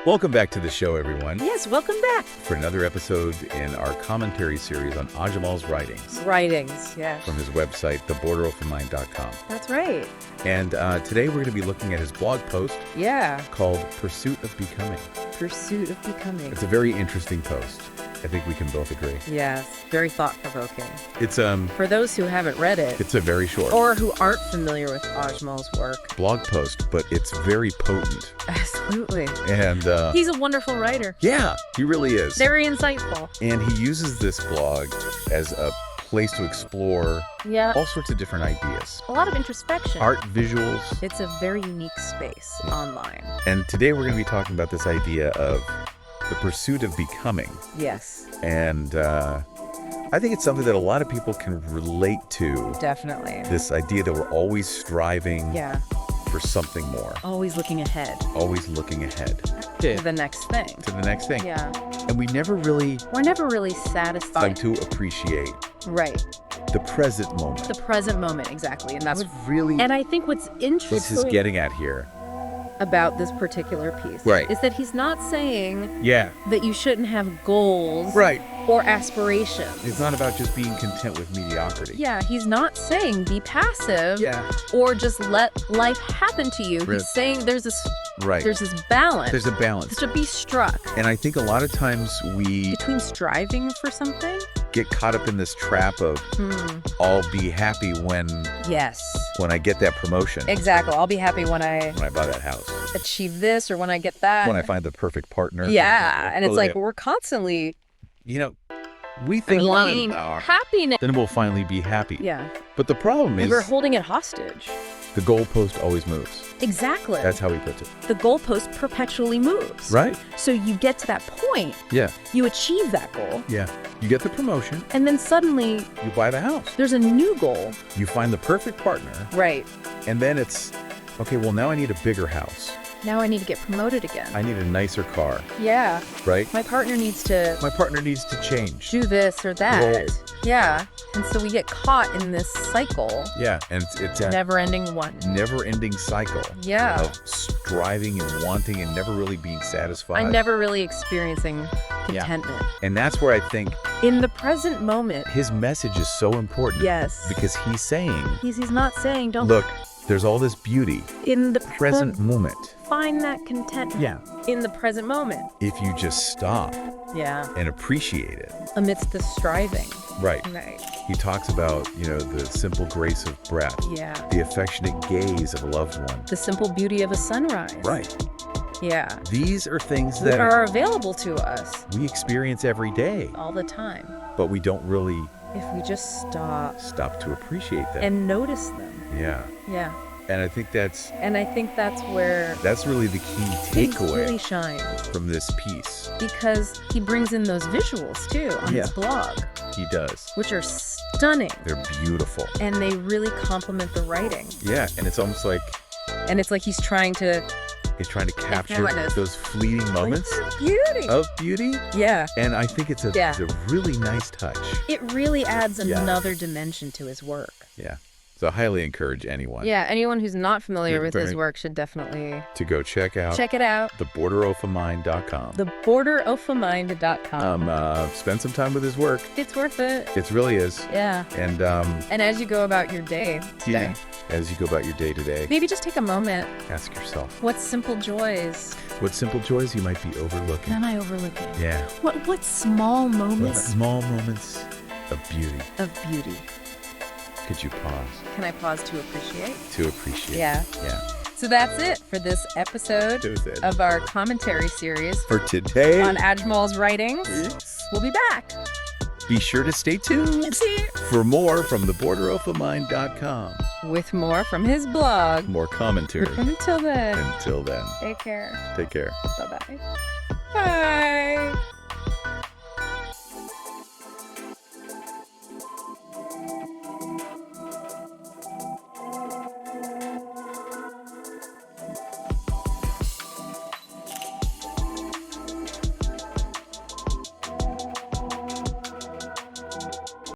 Welcome back to the show, everyone, Yes, welcome back. for another episode in our commentary series on Ajmal's writings Writings, yes. from his website, theborderopenmind.com. That's right. And today we're going to be looking at his blog post Yeah. called Pursuit of Becoming. Pursuit of Becoming. It's a very interesting post. I think we can both agree. Yes, very thought-provoking. It's For those who haven't read it, a very short or who aren't familiar with Ajmal's work. blog post, but it's very potent. Absolutely. And He's a wonderful writer. yeah, he really is. Very insightful. And he uses this blog as a place to explore Yeah. all sorts of different ideas. A lot of introspection. Art, visuals. It's a very unique space online. And today we're going to be talking about this idea of the pursuit of becoming. Yes, And I think it's something that a lot of people can relate to. definitely. This idea that we're always striving Yeah. for something more, Always looking ahead always looking ahead to the next thing. to the next thing. Yeah. And we never really We're never really time satisfied. to appreciate Right. the present moment. The present moment, exactly. And that's really and I think what's what he's interesting getting at here. about this particular piece Right. is that he's not saying Yeah, that you shouldn't have goals right. or aspirations. It's not about just being content with mediocrity. Yeah, he's not saying be passive Yeah. or just let life happen to you. Right. He's saying there's this Right. there's this balance. There's a balance. to be struck And I think a lot of times we between striving for something. get caught up in this trap of I'll be happy when Yes. I get that promotion, Exactly. I'll be happy when I when I buy that house, achieve this or when I get that. when I find the perfect partner. Yeah, and it's Oh, like yeah. we're constantly We think wanting happiness. then we'll finally be happy. Yeah, But the problem is we're holding it hostage. the goalpost always moves. Exactly. That's how he puts it. The goalpost perpetually moves. Right? So you get to that point, Yeah. you achieve that goal, Yeah. You get the promotion, and then suddenly you buy the house, there's a new goal. you find the perfect partner, Right. and then it's, okay, well, now I need a bigger house. Now I need to get promoted again. I need a nicer car, Yeah. right? My partner needs to My partner needs to change. do this or that. Roles. Yeah. And so we get caught in this cycle, Yeah, and it's a never-ending one. never-ending cycle Yeah. of striving and wanting and never really being satisfied. I'm never really experiencing contentment. And that's where I think In the present moment, his message is so important. yes. Because he's saying, He's not saying don't look, there's all this beauty, in the present moment. find that contentment Yeah. in the present moment. If you just stop Yeah. and appreciate it. Amidst the striving. Right. Right. He talks about, the simple grace of breath, Yeah. the affectionate gaze of a loved one. The simple beauty of a sunrise. Right. Yeah. These are things That that are available to us we experience every day, all the time but we don't really if we just stop to appreciate them. and notice them. Yeah. Yeah. And I think that's where really the key he takeaway really shines, from this piece. because he brings in those visuals too on his blog, He does. which are stunning, They're beautiful. and they really complement the writing. Yeah, and it's almost like And it's like he's trying to capture Goodness. those fleeting moments beauty. of beauty. Yeah. And I think it's a really nice touch. It really adds Yeah. another dimension to his work. Yeah. So I highly encourage anyone Yeah, anyone who's not familiar Yeah, with his very- work should definitely to go check out check it out. theborderopenmind.com. Theborderopenmind.com. Spend some time with his work. It's worth it. It really is. Yeah. And And as you go about your day today, as you go about your day to day, maybe just take a moment. ask yourself, What simple joys what simple joys you might be overlooking. am I overlooking? Yeah. What small What moments small moments of beauty of beauty could you pause can I pause to appreciate? to appreciate? Yeah. Yeah. So that's it for this episode That was it. of our commentary series For today, on Ajmal's writings. We'll be back. be sure to stay tuned for more from theborderopenmind.com. With more from his blog. More commentary. Until then, Until then, take care. take care. Bye-bye. Bye.